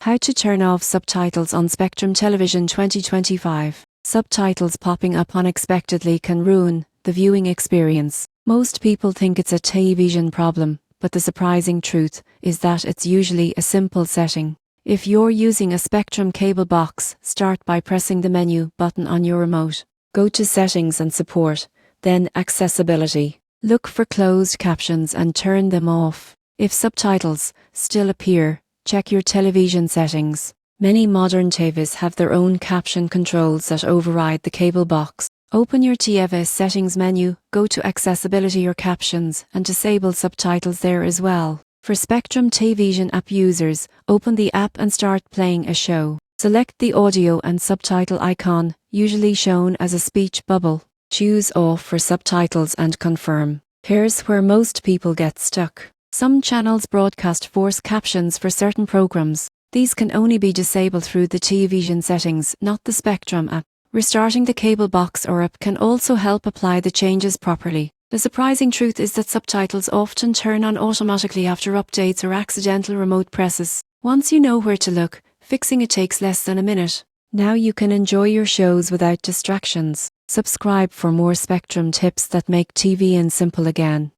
How to turn off subtitles on Spectrum Television 2025. Subtitles popping up unexpectedly can ruin the viewing experience. Most people think it's a television problem, but the surprising truth is that it's usually a simple setting. If you're using a Spectrum cable box, start by pressing the menu button on your remote. Go to Settings and Support, then Accessibility. Look for closed captions and turn them off. If subtitles still appear, check your television settings. Many modern TVs have their own caption controls that override the cable box. Open your TV settings menu, go to Accessibility or Captions, and disable subtitles there as well. For Spectrum Television app users, open the app and start playing a show. Select the audio and subtitle icon, usually shown as a speech bubble. Choose Off for subtitles and confirm. Here's where most people get stuck. Some channels broadcast forced captions for certain programs. These can only be disabled through the television settings, not the Spectrum app. Restarting the cable box or app can also help apply the changes properly. The surprising truth is that subtitles often turn on automatically after updates or accidental remote presses. Once you know where to look, fixing it takes less than a minute. Now you can enjoy your shows without distractions. Subscribe for more Spectrum tips that make TV simple again.